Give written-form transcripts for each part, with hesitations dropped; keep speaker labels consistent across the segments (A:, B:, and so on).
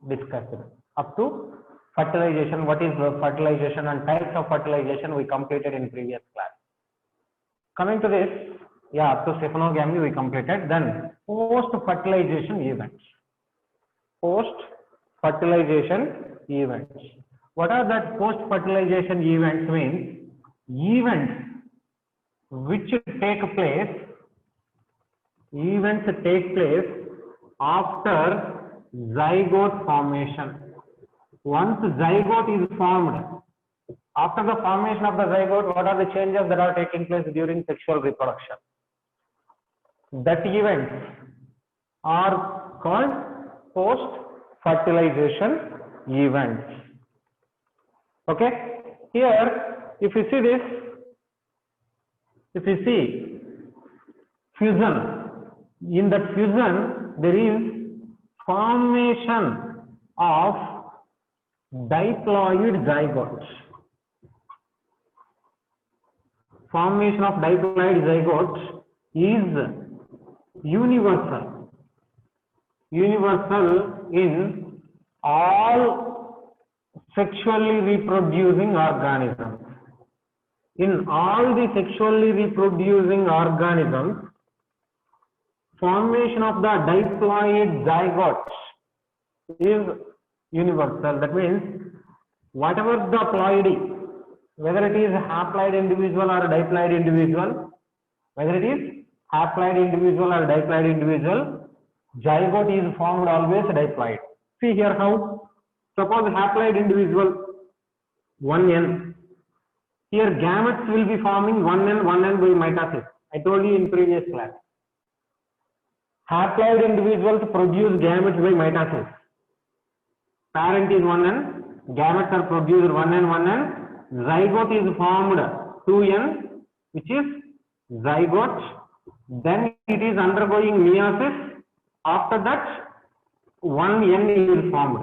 A: discussed. Up to fertilization, what is fertilization and types of fertilization we completed in previous class. Coming to this, yeah, up to stephanogamy we completed. Then post-fertilization events. Post-fertilization events. What are that post-fertilization events means? Events which take place after zygote formation. Once zygote is formed, after the formation of the zygote, what are the changes that are taking place during sexual reproduction? That events are called post-fertilization events. Okay? Here, if you see this, fusion, in that fusion, there is formation of diploid zygotes. Formation of diploid zygotes is universal in all sexually reproducing organisms. In all the sexually reproducing organisms, formation of the diploid zygotes is universal. That means whatever the ploidy, whether it is haploid individual or diploid individual, zygote is formed always diploid. See here how, suppose haploid individual 1n, here gametes will be forming 1n by mitosis. I told you in previous class. Haploid individuals produce gametes by mitosis. Parent is 1n, gametes are produced 1n, zygote is formed 2n, which is zygote. Then it is undergoing meiosis. After that, 1n is formed.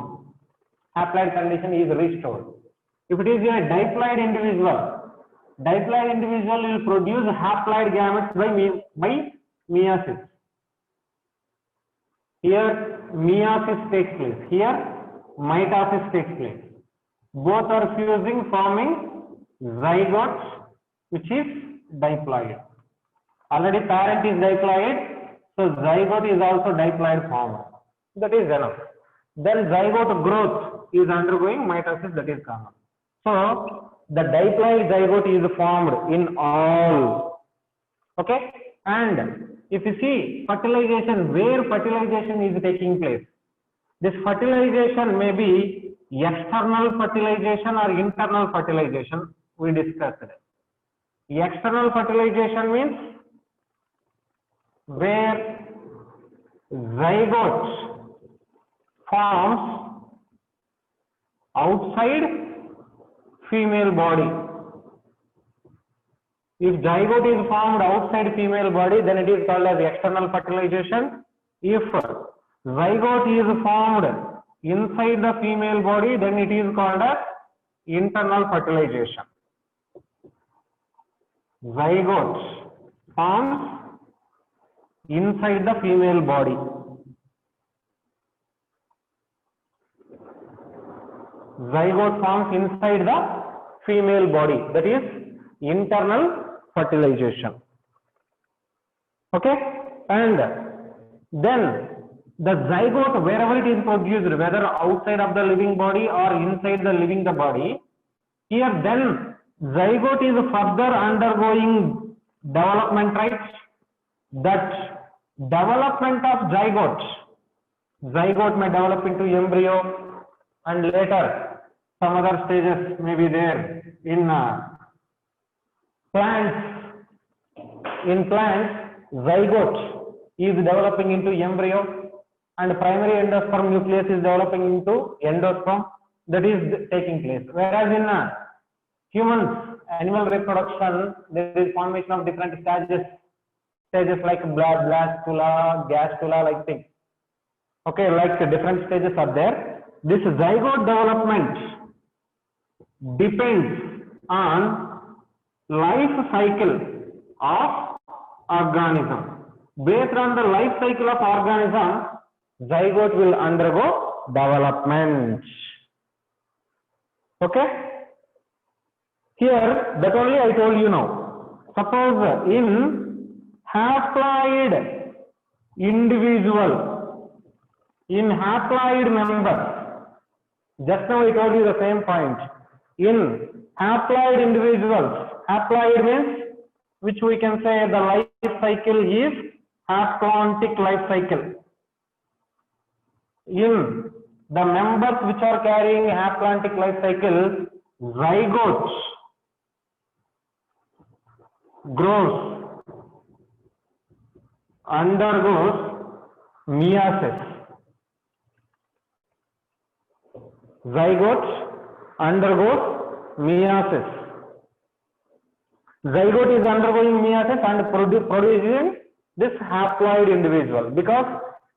A: Haploid condition is restored. If it is a diploid individual will produce haploid gametes by meiosis. Here meiosis takes place. Here mitosis takes place. Both are fusing, forming zygote, which is diploid. Already parent is diploid, so zygote is also diploid formed. That is enough. Then zygote growth is undergoing mitosis, that is common. So the diploid zygote is formed in all. Okay? And if you see fertilization, where fertilization is taking place, this fertilization may be external fertilization or internal fertilization. We discussed it. External fertilization means where zygote forms outside female body. If zygote is formed outside female body, then it is called as external fertilization. If zygote is formed inside the female body, then it is called as internal fertilization. Zygote forms inside the female body. Zygote forms inside the female body, that is internal fertilization. Okay? And then the zygote, wherever it is produced, whether outside of the living body or inside the living the body, here then zygote is further undergoing development, right? That development of zygote may develop into embryo, and later some other stages may be there in plants. In plants, zygote is developing into embryo, and primary endosperm nucleus is developing into endosperm. That is taking place. Whereas in humans, animal reproduction, there is formation of different stages like blastula, gastrula, like things. Okay, like different stages are there. This zygote development depends on life cycle of organism. Based on the life cycle of organism, zygote will undergo development. Okay? Here, that only I told you now. Suppose in haploid individual, in haploid member, just now I told you the same point. In haploid individuals, haploid means which we can say the life cycle is haplontic life cycle. In the members which are carrying haplontic life cycle, zygote grows, undergoes meiosis. Zygote undergoes meiosis. Zygote is undergoing meiosis and producing this haploid individual, because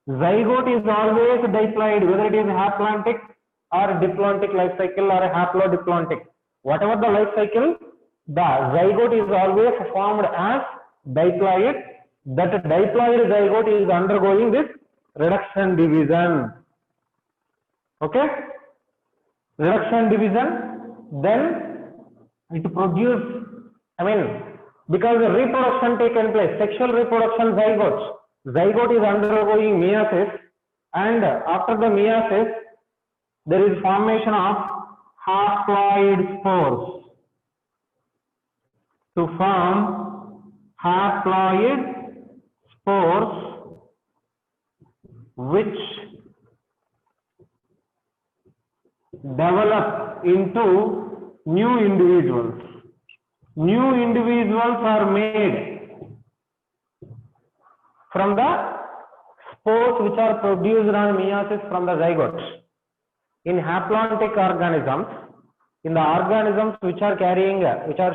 A: zygote is always diploid, whether it is haplontic or diplontic life cycle or a haplodiplontic. Whatever the life cycle, the zygote is always formed as diploid. That diploid zygote is undergoing this reduction division. Okay? Reduction division, then it produces, because the reproduction taken place, sexual reproduction zygote is undergoing meiosis, and after the meiosis, there is formation of haploid spores to form haploid spores, which develop into new individuals. New individuals are made from the spores which are produced on meiosis from the zygote. In haplontic organisms, in the organisms which are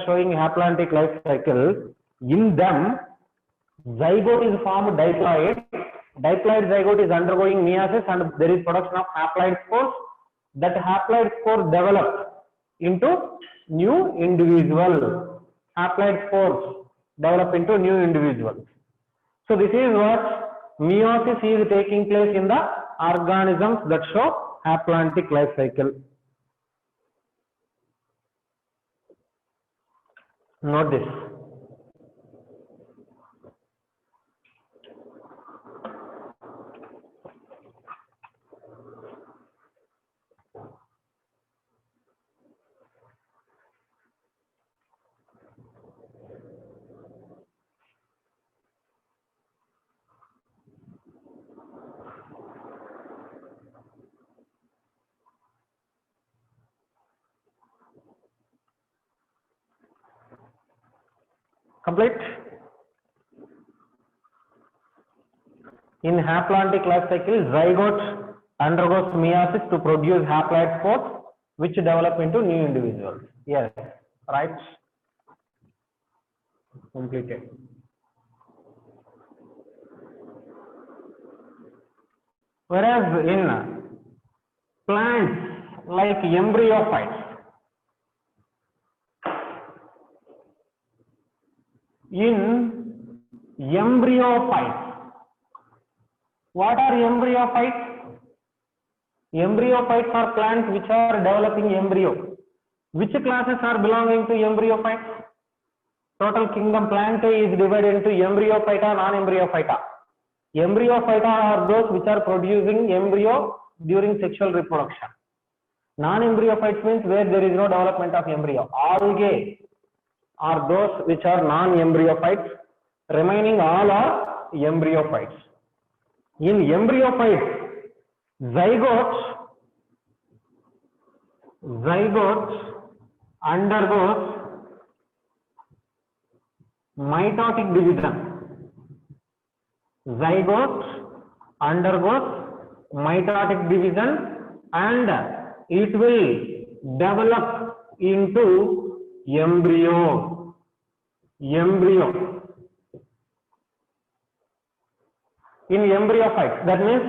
A: showing haplontic life cycle, in them zygote is formed diploid. Diploid zygote is undergoing meiosis and there is production of haploid spores. That haploid spores develop into new individual. Haploid spores develop into new individuals. So this is what meiosis is taking place in the organisms that show haplontic life cycle. Note this. Complete? In haplontic life cycle, zygote undergoes meiosis to produce haploid spores which develop into new individuals. Yes, right? Completed. Whereas in plants like embryophytes, what are embryophytes? Embryophytes are plants which are developing embryo. Which classes are belonging to embryophytes? Total kingdom Plantae is divided into embryophyta, non-embryophyta. Embryophyta are those which are producing embryo during sexual reproduction. Non-embryophytes means where there is no development of embryo. Algae are those which are non-embryophytes. Remaining all are embryophytes. In embryophytes, zygote undergoes mitotic division. Zygote undergoes mitotic division and it will develop into embryo. In embryophytes, that means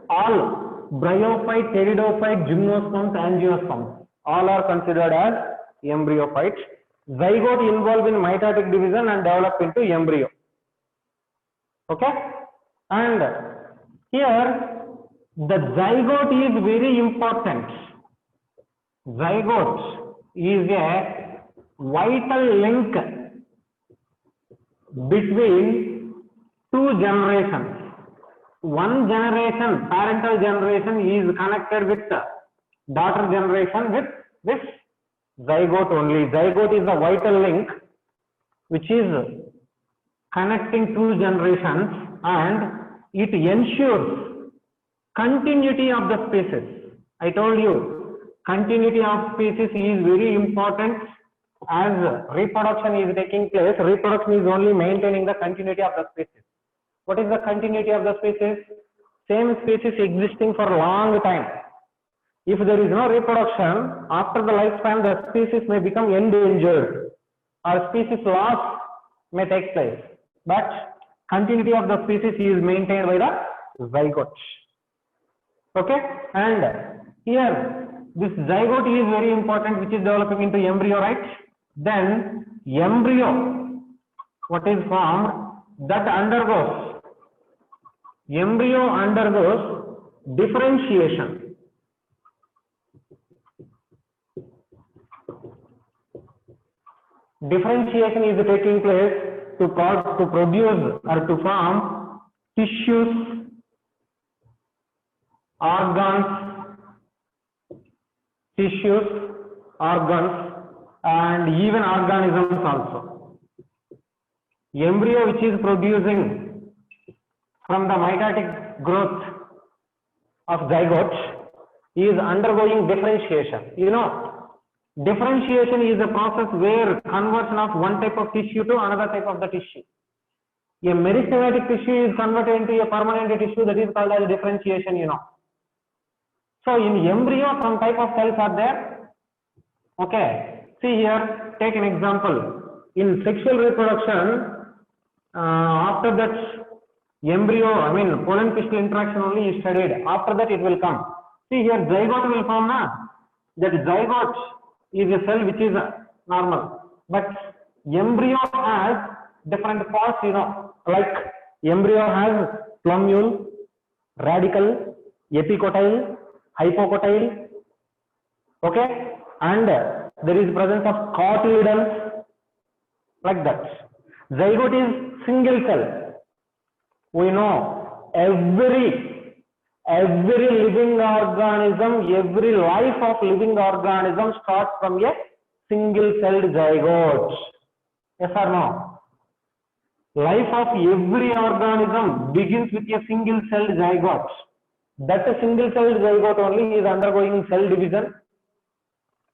A: all bryophyte, pteridophyte, gymnosperms, angiosperms, all are considered as embryophytes. Zygote involved in mitotic division and develop into embryo. Okay? And here The zygote is very important. Zygote is a vital link between two generations. One generation, parental generation, is connected with daughter generation with this zygote only. Zygote is a vital link which is connecting two generations, and it ensures continuity of the species. I told you, continuity of species is very important. As reproduction is taking place, reproduction is only maintaining the continuity of the species. What is the continuity of the species? Same species existing for a long time. If there is no reproduction, after the lifespan, the species may become endangered or species loss may take place. But continuity of the species is maintained by the zygote. Okay, and here this zygote is very important, which is developing into embryo, right? Then embryo, what is formed, that undergoes, embryo undergoes differentiation. Differentiation is taking place to produce or to form tissues, organs, and even organisms also. Embryo which is producing from the mitotic growth of zygote is undergoing differentiation. You know, differentiation is a process where conversion of one type of tissue to another type of the tissue. A meristematic tissue is converted into a permanent tissue, that is called as differentiation, you know. So in embryo, some type of cells are there. Okay, see here, take an example. In sexual reproduction, after that embryo, pollen-pistil interaction only is studied. After that it will come. See here, zygote will form now. That zygote is a cell which is normal, but embryo has different parts, you know, like embryo has plumule, radicle, epicotyle, hypocotyle, okay, and there is presence of cotyledons, like that. Zygote is single cell. We know every living organism, every life of living organism starts from a single celled zygote. Yes or no? Life of every organism begins with a single celled zygote. That single celled zygote only is undergoing cell division.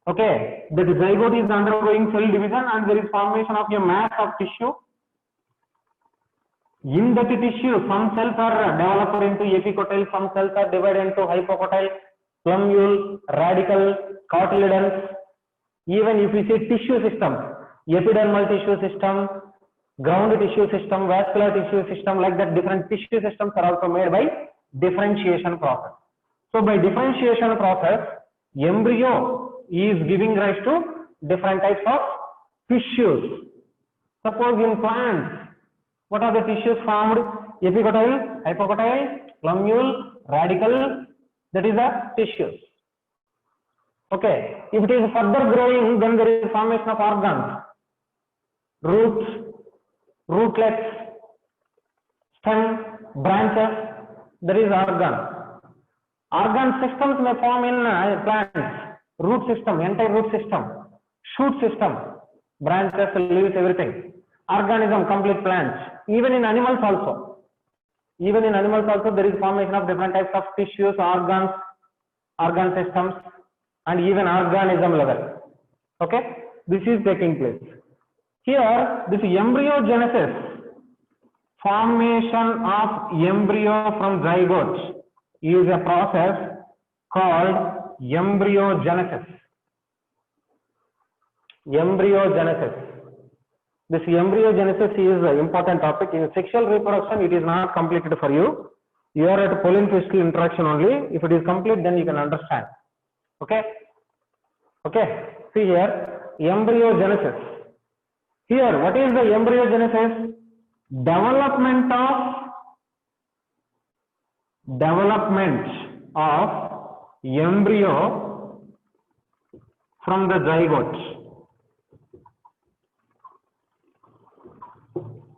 A: Okay, that zygote is undergoing cell division, and there is formation of a mass of tissue. In that tissue, some cells are developed into epicotyle, some cells are divided into hypocotyle, plumule, radicle, cotyledons. Even if we say tissue system, epidermal tissue system, ground tissue system, vascular tissue system, like that, different tissue systems are also made by differentiation process. So by differentiation process, embryo is giving rise to different types of tissues. Suppose in plants, what are the tissues formed? Epicotyle, hypocotyle, plumule, radicle, that is the tissues. Okay, if it is further growing, then there is formation of organs, roots, rootlets, stem, branches, there is organ. Organ systems may form in plants, root system, entire root system, shoot system, branches, leaves, everything. Organism, complete plants. Even in animals also. Even in animals also there is formation of different types of tissues, organs, organ systems, and even organism level. Okay, this is taking place. Here, this embryogenesis, formation of embryo from zygote, is a process called embryogenesis. Embryogenesis. This embryogenesis is an important topic. In sexual reproduction, it is not completed for you. You are at pollen-pistil interaction only. If it is complete, then you can understand. Okay? Okay. See here, embryogenesis. Here, what is the embryogenesis? Development of embryo from the zygote.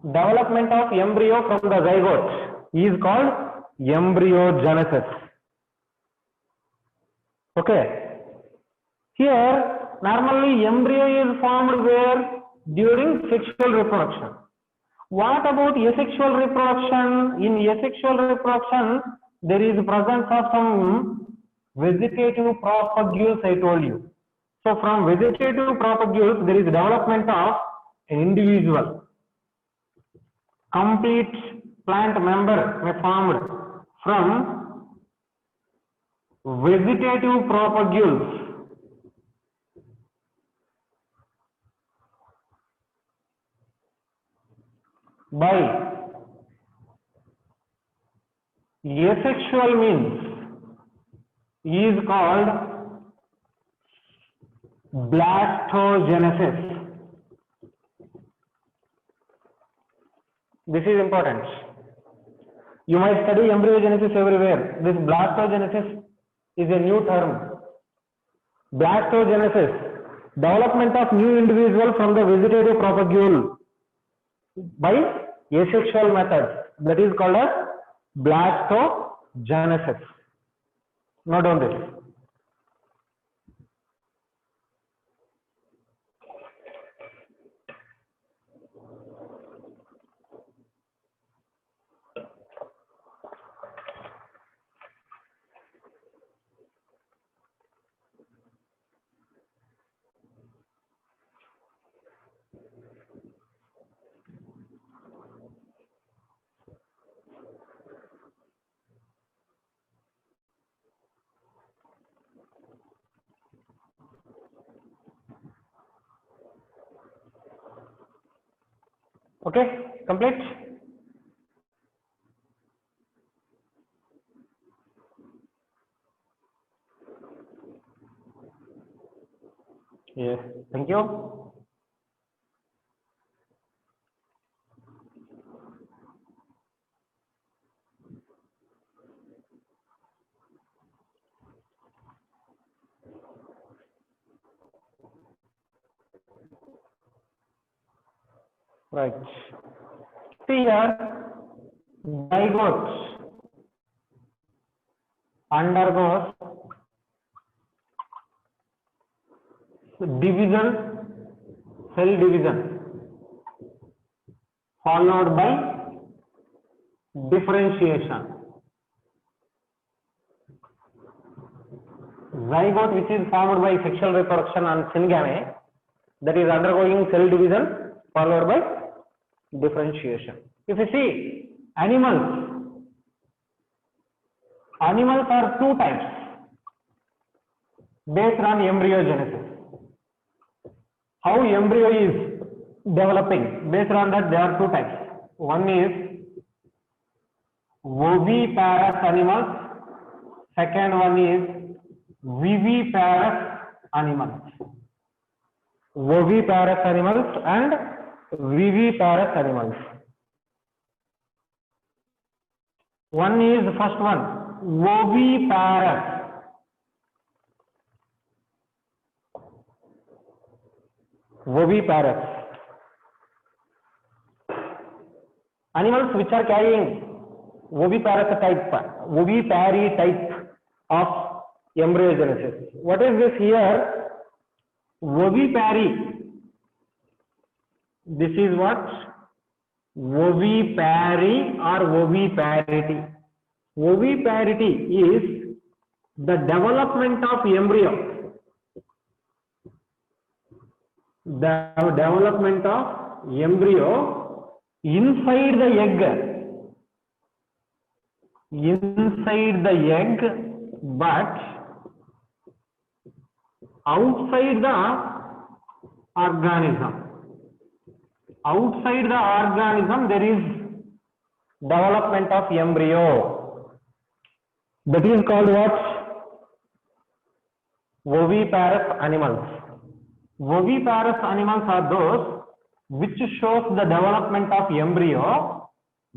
A: Development of embryo from the zygote is called embryogenesis. Okay. Here, normally embryo is formed where? During sexual reproduction. What about asexual reproduction? In asexual reproduction, there is presence of some vegetative propagules, I told you. So from vegetative propagules, there is development of an individual. Complete plant member may formed from vegetative propagules. By asexual means is called blastogenesis. This is important. You might study embryogenesis everywhere. This blastogenesis is a new term. Blastogenesis, development of new individual from the vegetative propagule by asexual method. That is called as blastogenesis. Note down this. Okay, complete. Yes, thank you. Right. See here, zygote undergoes division, cell division, followed by differentiation. Zygote, which is formed by sexual reproduction on syngamy, that is undergoing cell division followed by differentiation. If you see animals are two types based on embryogenesis. How embryo is developing, based on that there are two types. One is oviparous animals, second one is viviparous animals. Oviparous animals and viviparous animals. One is the first one, oviparous. Oviparous. Animals which are carrying oviparous type, ovipary type of embryogenesis. What is this here? Ovipary. This is what? Ovipary or oviparity. Oviparity is the development of embryo. The development of embryo inside the egg. Inside the egg, but outside the organism. Outside the organism there is development of embryo. That is called what? Oviparous animals. Oviparous animals are those which shows the development of embryo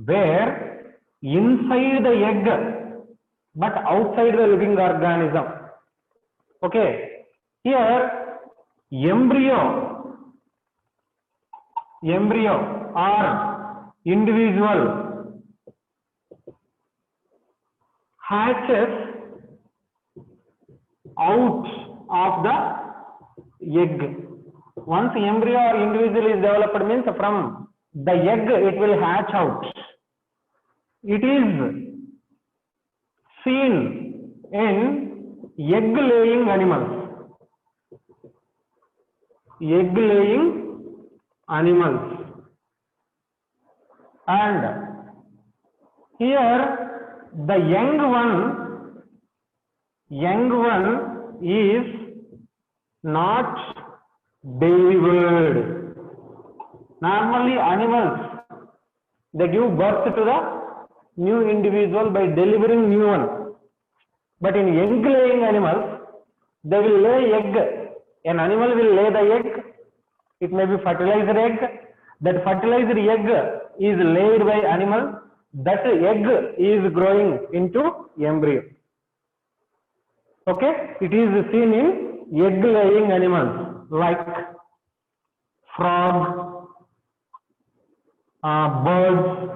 A: where inside the egg but outside the living organism. Okay, here embryo or individual hatches out of the egg. Once embryo or individual is developed means from the egg it will hatch out. It is seen in egg laying animals. Egg laying animals. And here the young one is not delivered. Normally animals, they give birth to the new individual by delivering new one. But in egg laying animals, they will lay egg. An animal will lay the egg. It may be fertilized egg. That fertilized egg is laid by animal. That egg is growing into embryo. Okay, it is seen in egg laying animals like frog, birds,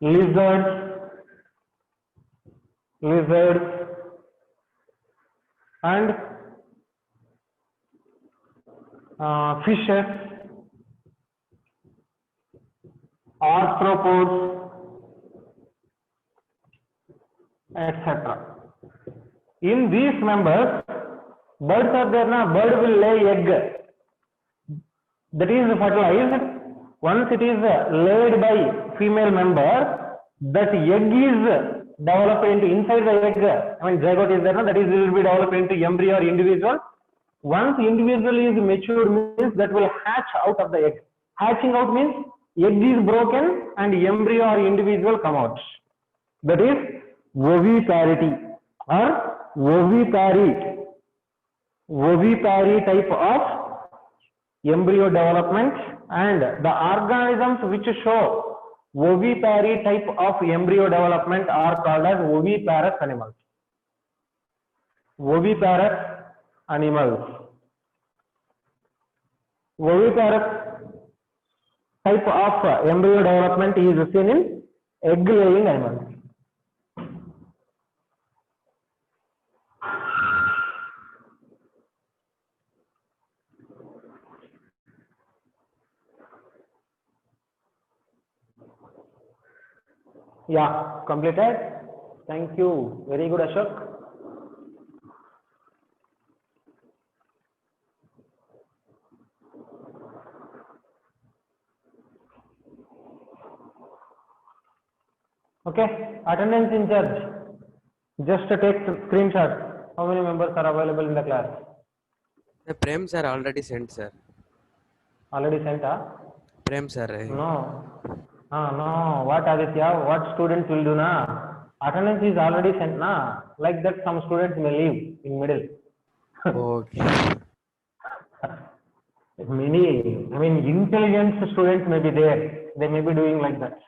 A: lizards, and fishes, arthropods, etc. In these members, birds are there now. Bird will lay egg. That is fertilized. Once it is laid by female member, that egg is developed into inside the egg. I mean zygote is there now. That is will be developed into embryo or individual. Once individual is matured means that will hatch out of the egg. Hatching out means egg is broken and embryo or individual come out. That is oviparity or ovipary type of embryo development, and the organisms which show ovipary type of embryo development are called as oviparous animals. Oviparous animals. Oviparous type of embryo development is seen in egg laying animals. Yeah, completed. Thank you. Very good, Ashok. Okay, attendance in charge. Just to take screenshot. How many members are available in the class?
B: The Prem sir already sent, sir.
A: Already sent, huh?
B: Prem sir.
A: No. No. What Aditya? What students will do na? Attendance is already sent na. Like that, some students may leave in middle.
B: Okay.
A: Many, I mean, intelligent students may be there. They may be doing like that.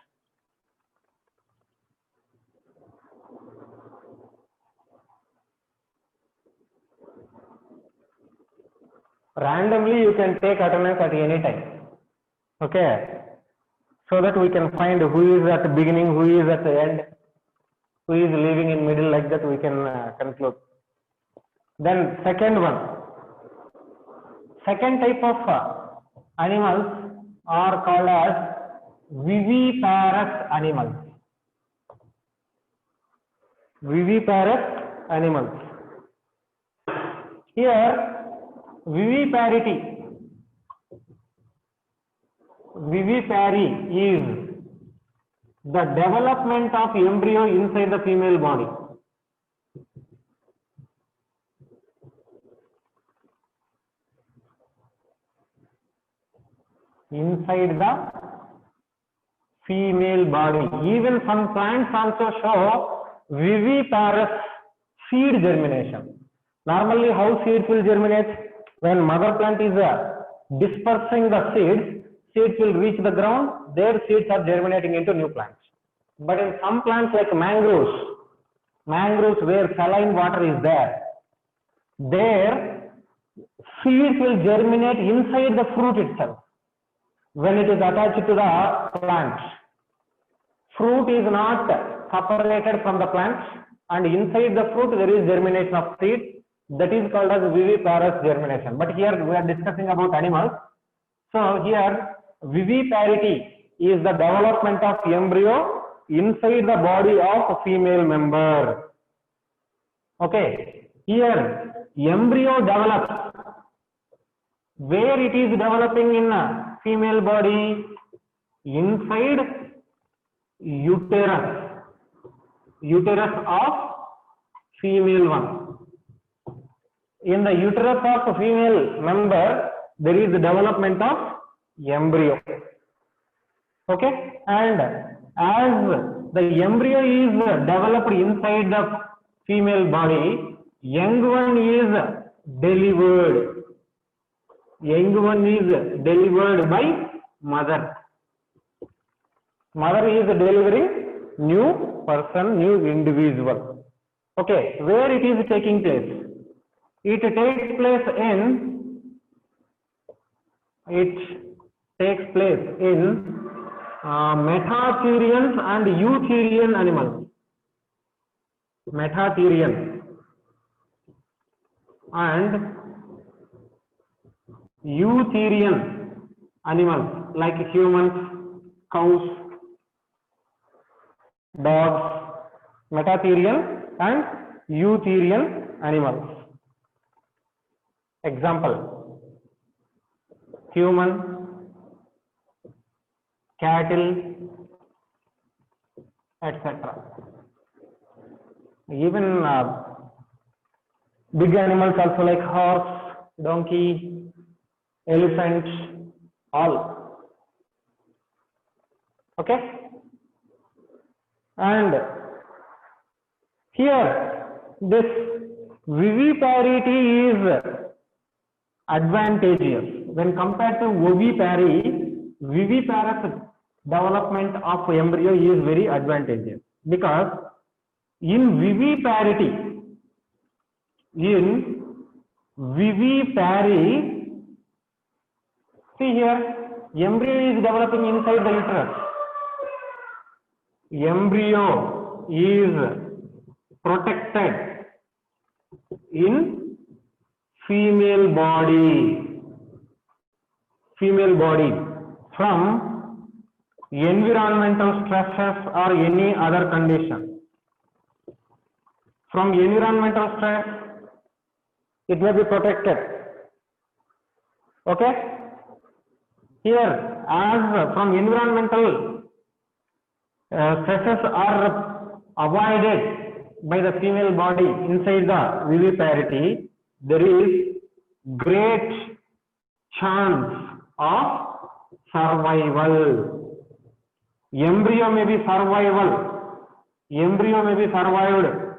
A: Randomly, you can take attendance at any time. Okay. So that we can find who is at the beginning, who is at the end, who is leaving in middle, like that we can conclude. Then second one. Second type of animals are called as viviparous animals. Viviparous animals. Here, viviparity is the development of embryo inside the female body. Inside the female body. Even some plants also show viviparous seed germination. Normally, how seeds will germinate? When mother plant is dispersing the seeds will reach the ground, their seeds are germinating into new plants. But in some plants like mangroves where saline water is there, seeds will germinate inside the fruit itself when it is attached to the plant. Fruit is not separated from the plant, and inside the fruit there is germination of seed. That is called as viviparous germination. But here we are discussing about animals. So here viviparity is the development of embryo inside the body of a female member. Okay, here embryo develops. Where it is developing in a female body? Inside uterus of female one. In the uterus of a female member, there is the development of embryo. Okay, and as the embryo is developed inside the female body, young one is delivered. Young one is delivered by mother. Mother is delivering new person, new individual. Okay, where it is taking place? It takes place in metatherians and eutherian animals. Metatherian and eutherian animals like humans, cows, dogs. Metatherian and eutherian animals. Example: human, cattle, etc. Even big animals also like horse, donkey, elephant, all. Okay? And here this viviparity is advantageous when compared to ovipary. Viviparous development of embryo is very advantageous because in viviparity, see here, embryo is developing inside the uterus. Embryo is protected in female body from environmental stresses or any other condition. From environmental stress, it may be protected. Okay? Here, as from environmental stresses are avoided by the female body inside the viviparity, there is great chance of survival. Embryo may be survived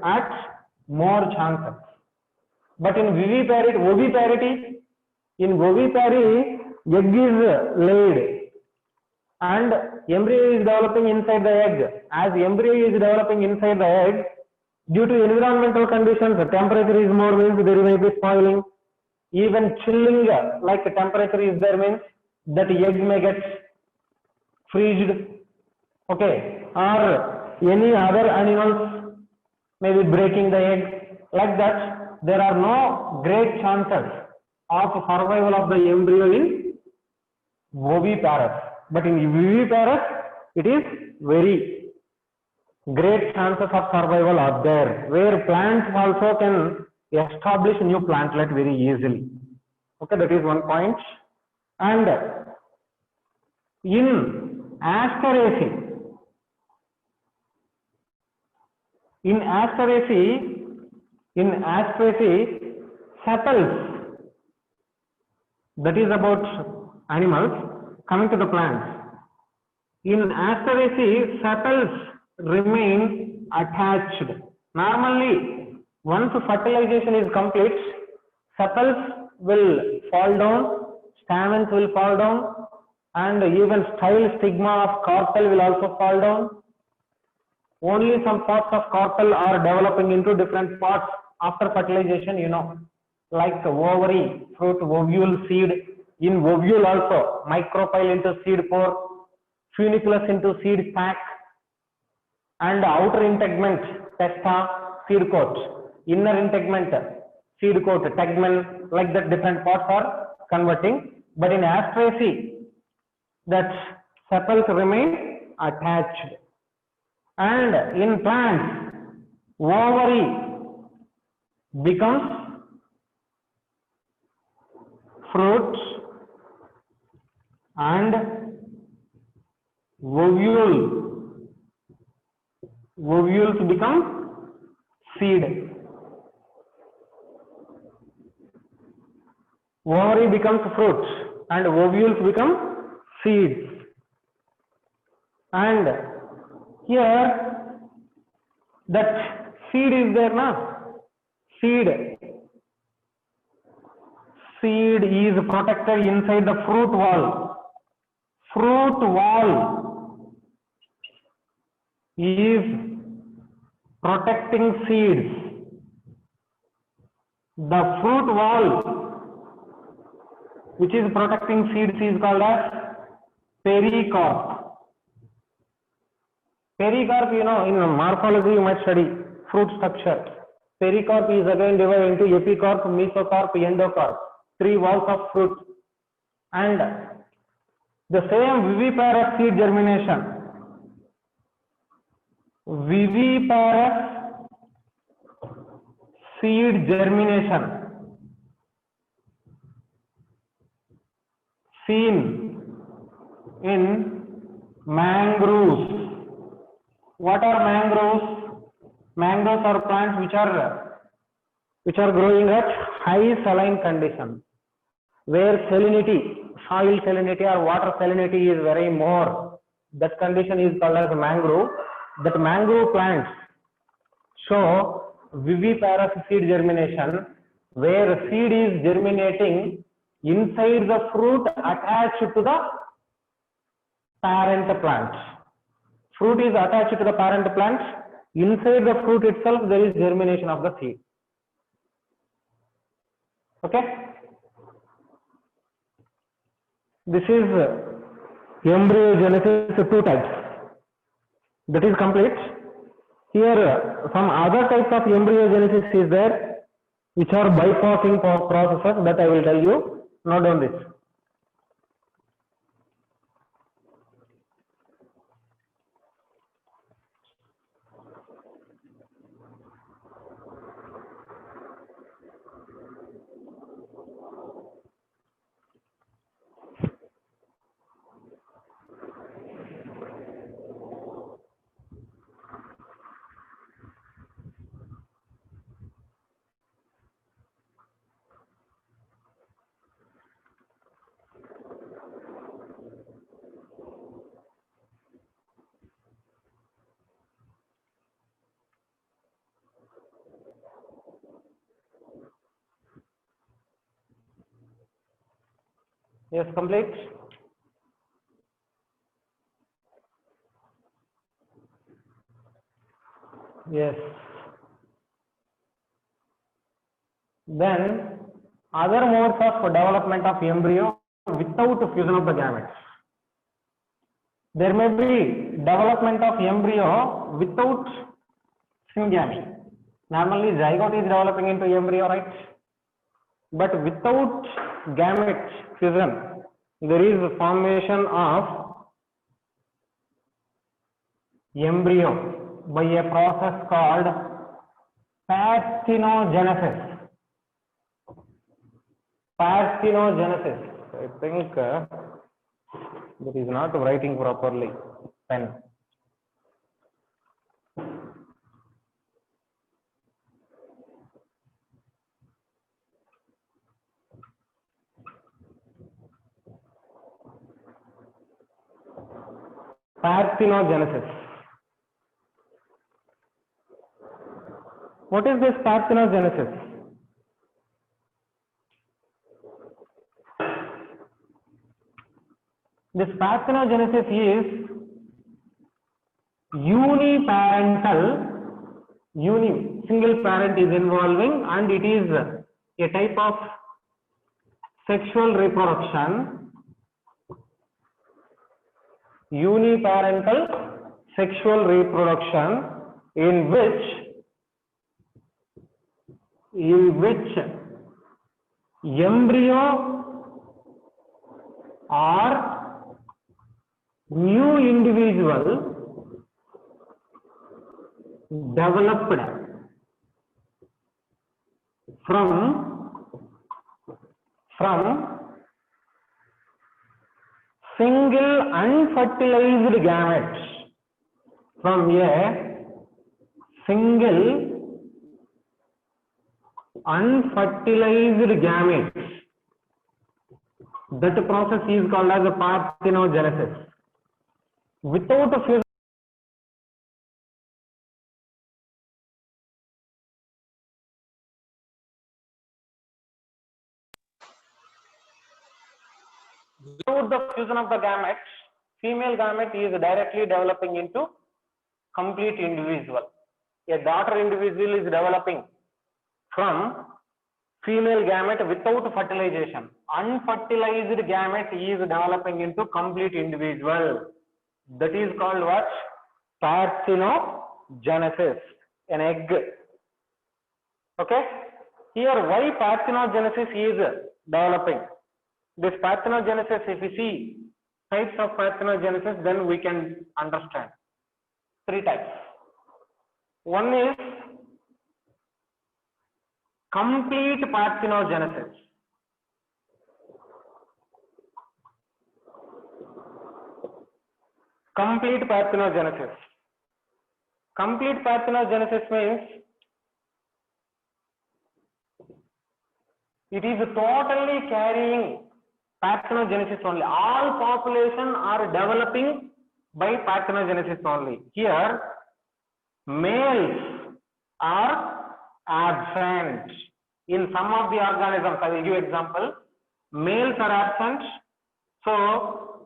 A: at more chances. But in oviparity, egg is laid and embryo is developing inside the egg. As embryo is developing inside the egg, due to environmental conditions, the temperature is more means there may be spoiling. Even chilling, like the temperature is there means that egg may get freezed. Okay, or any other animals may be breaking the egg. Like that, there are no great chances of survival of the embryo in oviparous. But in viviparous, it is very great chances of survival are there, where plants also can establish new plantlet very easily. Okay, that is one point. And in Asteraceae, sepals, that is about animals. Coming to the plants, in Asteraceae, sepals remain attached. Normally, once fertilization is complete, sepals will fall down, stamens will fall down, and even style stigma of carpel will also fall down. Only some parts of carpel are developing into different parts after fertilization, you know, like ovary, fruit, ovule, seed. In ovule also, micropyle into seed pore, funiculus into seed sac, and outer integument, testa, seed coat, inner integument, seed coat, tegmen, like that different parts are converting. But in Asteraceae, that sepals remain attached. And in plants, ovary becomes fruit and ovules become seed. Ovary becomes fruit and ovules become seeds. And here that seed is there now. Seed is protected inside the fruit wall. Fruit wall is protecting seeds. The fruit wall which is protecting seeds is called as pericarp. Pericarp, you know, in morphology you might study fruit structure. Pericarp is again divided into epicarp, mesocarp, endocarp, three walls of fruit. And the same viviparous seed germination. Viviparous seed germination seen in mangroves. What are mangroves? Mangroves are plants which are growing at high saline conditions, where salinity, soil salinity or water salinity is very more. That condition is called as mangrove. That mangrove plants show viviparous seed germination, where seed is germinating inside the fruit attached to the parent plant. Fruit is attached to the parent plant. Inside the fruit itself, there is germination of the seed. Okay? This is embryogenesis, two types. That is complete. Here, some other types of embryogenesis is there, which are bypassing processes, that I will tell you. Note down this. Yes, complete. Yes. Then other modes of development of embryo without fusion of the gametes. There may be development of embryo without syngamy. Normally zygote is developing into embryo, right? But without gamete fusion, there is formation of embryo by a process called parthenogenesis. Parthenogenesis. I think that is not writing properly. Pen. Parthenogenesis. What is this parthenogenesis? This parthenogenesis is uniparental, single parent is involving, and it is a type of sexual reproduction, uniparental sexual reproduction, in which embryo or new individual developed from single unfertilized gametes, from a single unfertilized gametes. That process is called as a parthenogenesis. Without a fusion, without the fusion of the gametes, female gamete is directly developing into complete individual. A daughter individual is developing from female gamete without fertilization. Unfertilized gamete is developing into complete individual. That is called what? Parthenogenesis. An egg. Okay. Here, why parthenogenesis is developing? This parthenogenesis, if we see types of parthenogenesis, then we can understand. 3 types. One is complete parthenogenesis. Complete parthenogenesis. Complete parthenogenesis means it is totally carrying parthenogenesis only. All population are developing by parthenogenesis only. Here, males are absent in some of the organisms. I will give example. Males are absent, so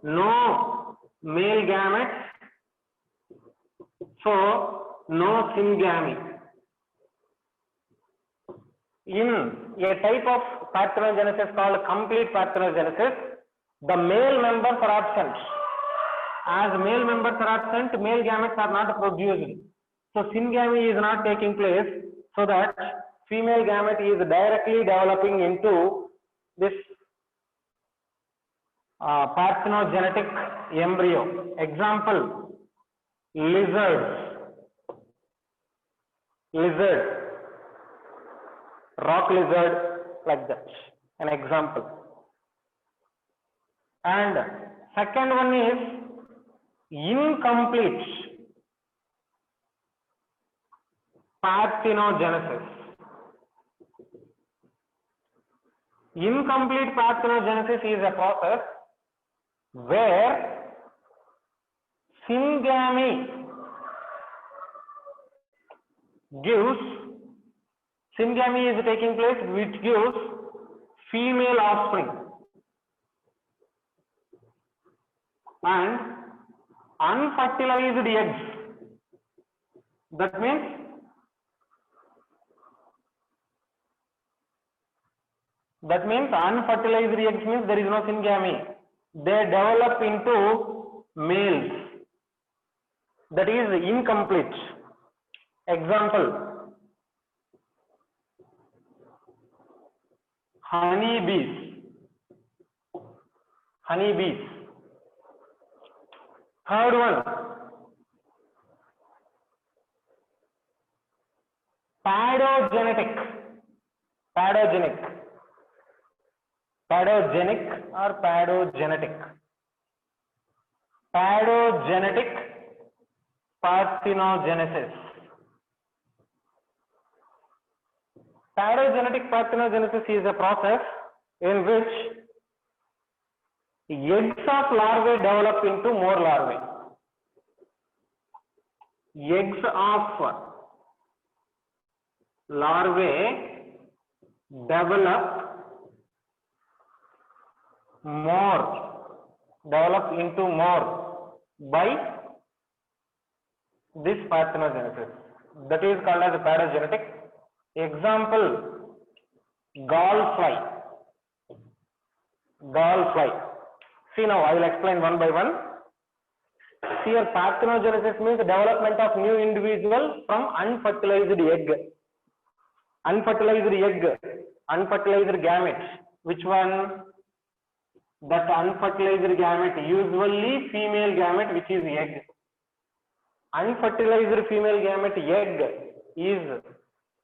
A: no male gametes, so no syngamy. In a type of parthenogenesis called complete parthenogenesis, the male members are absent. As male members are absent, male gametes are not produced. So syngamy is not taking place, so that female gamete is directly developing into this parthenogenetic embryo. Example, lizard, rock lizard, like that. An example. And second one is incomplete parthenogenesis. Incomplete parthenogenesis is a process where syngamy is taking place, which gives female offspring, and unfertilized eggs. That means unfertilized eggs means there is no syngamy. They develop into males. That is incomplete. Example, honeybees. Third one, padogenic or padogenetic. Padogenetic parthenogenesis. Padogenetic parthenogenesis is a process in which eggs of larvae develop into more larvae. Eggs of larvae develop into more by this parthenogenesis. That is called as paragenetic. Example, gall fly. Gall fly. See now, I will explain one by one. Here, parthenogenesis means development of new individual from unfertilized egg. Unfertilized egg, unfertilized gamete. Which one? That unfertilized gamete, usually female gamete, which is egg. Unfertilized female gamete egg is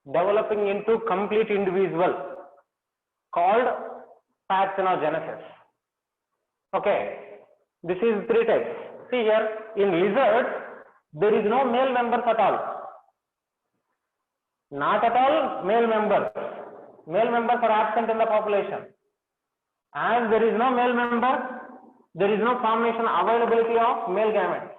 A: developing into complete individual called parthenogenesis. Okay, this is three types. See here, in lizards, there is no male members at all. Not at all male members. Male members are absent in the population. As there is no male member, there is no formation availability of male gametes.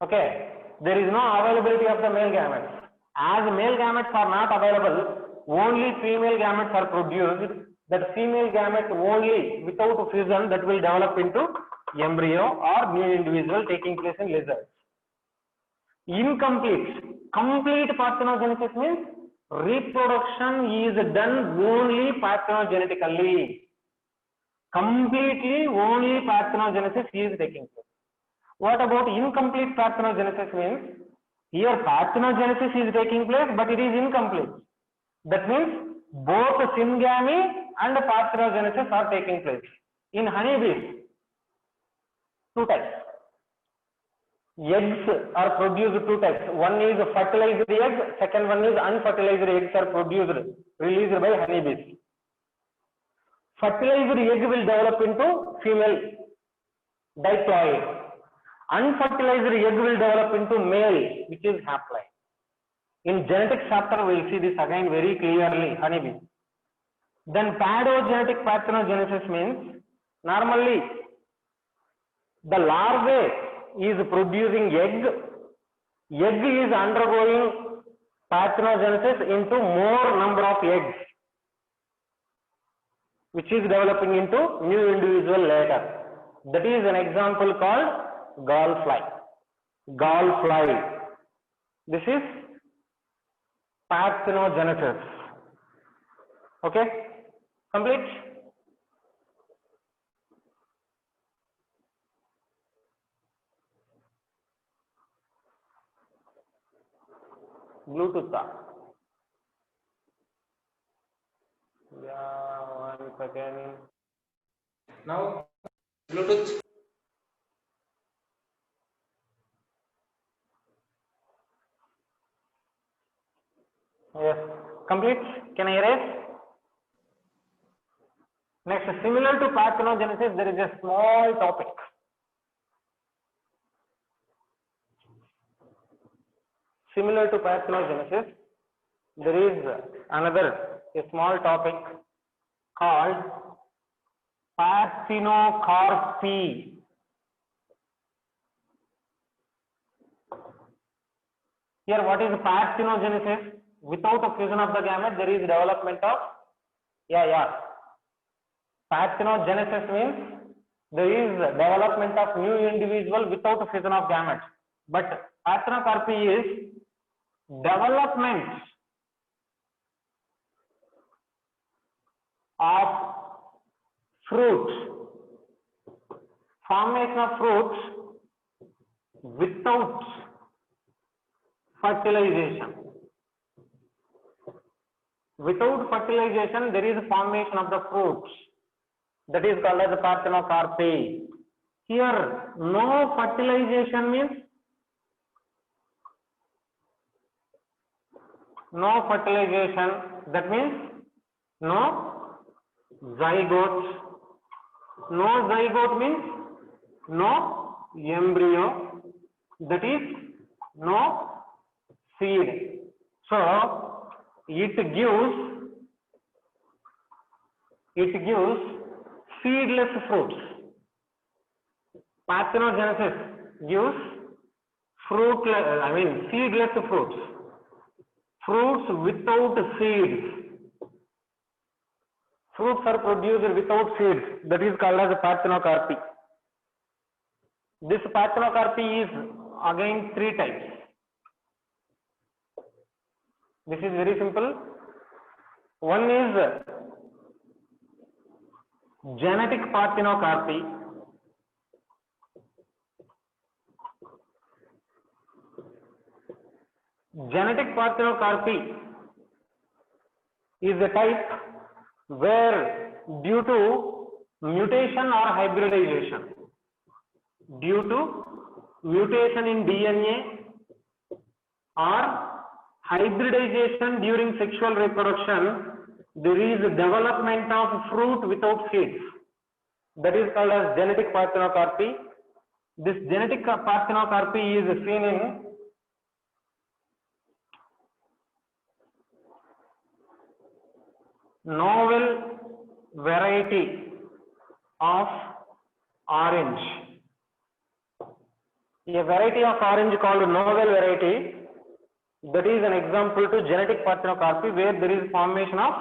A: Okay, there is no availability of the male gametes. As male gametes are not available, only female gametes are produced. That female gamete only without fusion that will develop into embryo or new individual taking place in lizards. Incomplete. Complete parthenogenesis means reproduction is done only parthenogenetically. Completely only parthenogenesis is taking place. What about incomplete parthenogenesis means? Here parthenogenesis is taking place but it is incomplete. That means both syngamy and parthenogenesis are taking place. In honeybees, two types. Eggs are produced two types. One is fertilized egg, second one is unfertilized eggs are produced, released by honeybees. Fertilized egg will develop into female diploid. Unfertilized egg will develop into male, which is haploid. In genetics chapter, we will see this again very clearly, honeybees. Then paedogenetic parthenogenesis means normally the larvae is producing egg. Egg is undergoing parthenogenesis into more number of eggs, which is developing into new individual later. That is an example called gall fly. Gall fly. This is parthenogenesis. Okay, complete. Bluetooth. Yeah, 1 second.
C: Now, Bluetooth.
A: Yes, complete. Can I erase? Next, similar to parthenogenesis, there is a small topic. Similar to parthenogenesis, there is another a small topic called parthenocarpy. Here, what is parthenogenesis? Without a fusion of the gamete, there is development of Parthenogenesis means there is development of new individual without a fusion of gametes. But parthenocarpy is development of fruits, formation of fruits without fertilization. Without fertilization, there is formation of the fruits. That is called as parthenocarpy. Here, no fertilization means no fertilization. That means no zygote. No zygote means no embryo. That is no seed. So it gives seedless fruits. Parthenogenesis gives seedless fruits. Fruits without seeds. Fruits are produced without seeds. That is called as parthenocarpy. This parthenocarpy is again three types. This is very simple. One is genetic parthenocarpy. Genetic parthenocarpy is a type where due to mutation or hybridization, due to mutation in DNA or hybridization during sexual reproduction, there is development of fruit without seeds. That is called as genetic parthenocarpy. This genetic parthenocarpy is seen in novel variety of orange. A variety of orange called novel variety, that is an example to genetic parthenocarpy, where there is formation of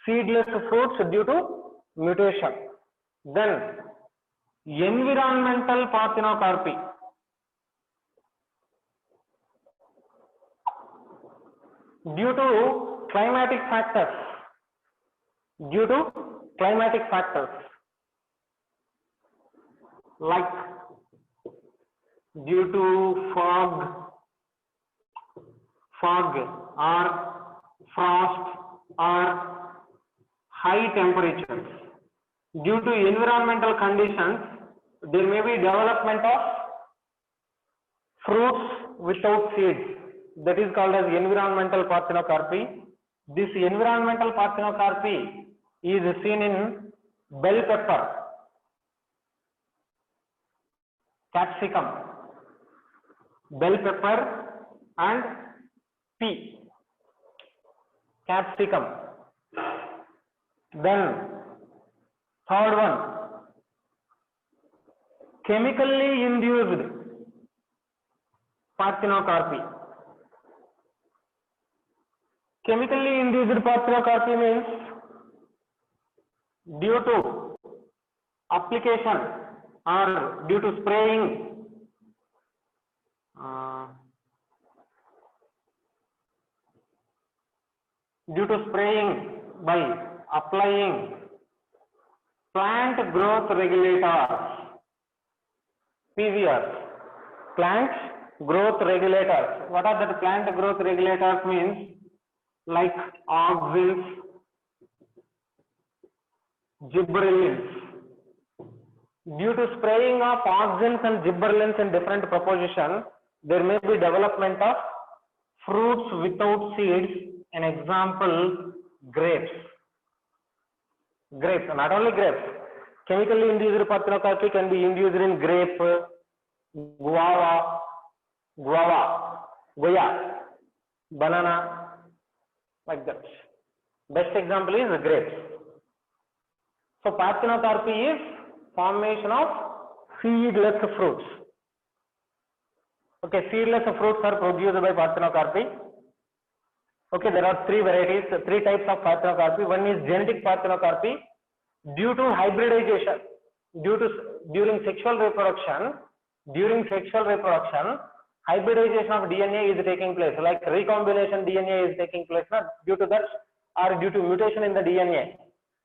A: seedless fruits due to mutation. Then environmental parthenocarpy. Due to climatic factors, like due to fog or frost or high temperatures, due to environmental conditions, there may be development of fruits without seeds. That is called as environmental parthenocarpy. This environmental parthenocarpy is seen in bell pepper, capsicum, bell pepper and pea, capsicum. Then third one, chemically induced parthenocarpy. Chemically induced parthenocarpy means due to application or due to spraying by applying plant growth regulators, PGRs, plant growth regulators. What are the plant growth regulators means? Like auxins, gibberellins. Due to spraying of auxins and gibberellins in different proportion, there may be development of fruits without seeds. An example, grapes. Grapes, not only grapes. Chemically induced parthenocarpy can be induced in grape, guava, banana, like that. Best example is grapes. So parthenocarpy is formation of seedless fruits. Okay, seedless fruits are produced by parthenocarpy. Okay, there are three types of parthenocarpy. One is genetic parthenocarpy. Due to hybridization, during sexual reproduction, hybridization of DNA is taking place, like recombination DNA is taking place. Due to that or due to mutation in the DNA,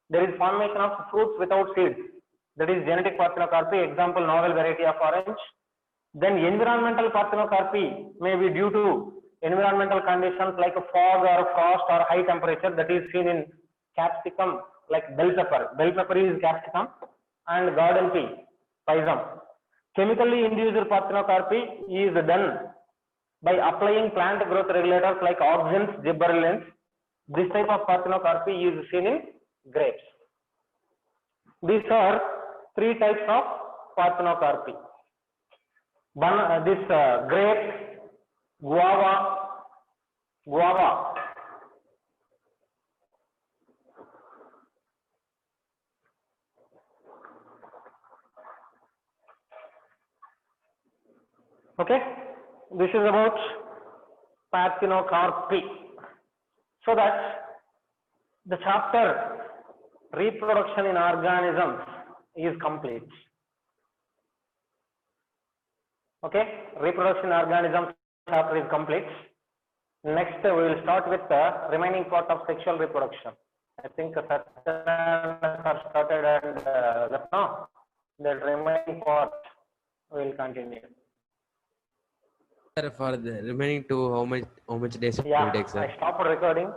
A: there is formation of fruits without seeds. That is genetic parthenocarpy. Example, novel variety of orange. Then environmental parthenocarpy may be due to environmental conditions like fog or frost or high temperature. That is seen in capsicum, like bell pepper. Bell pepper is capsicum, and garden pea, pisum. Chemically induced parthenocarpy is done by applying plant growth regulators like auxins, gibberellins. This type of parthenocarpy is seen in grapes. These are three types of parthenocarpy. Grape, guava. Okay, this is about parthenocarpy. So that the chapter reproduction in organisms is complete. Okay, reproduction organisms chapter is complete. Next, we will start with the remaining part of sexual reproduction. I think Satyanarayana sir started and left now. The remaining part we will continue.
B: Sir, for the remaining two, how much days it
A: Yeah,
B: will take, sir?
A: I stopped recording.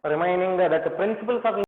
A: Remaining that the principles of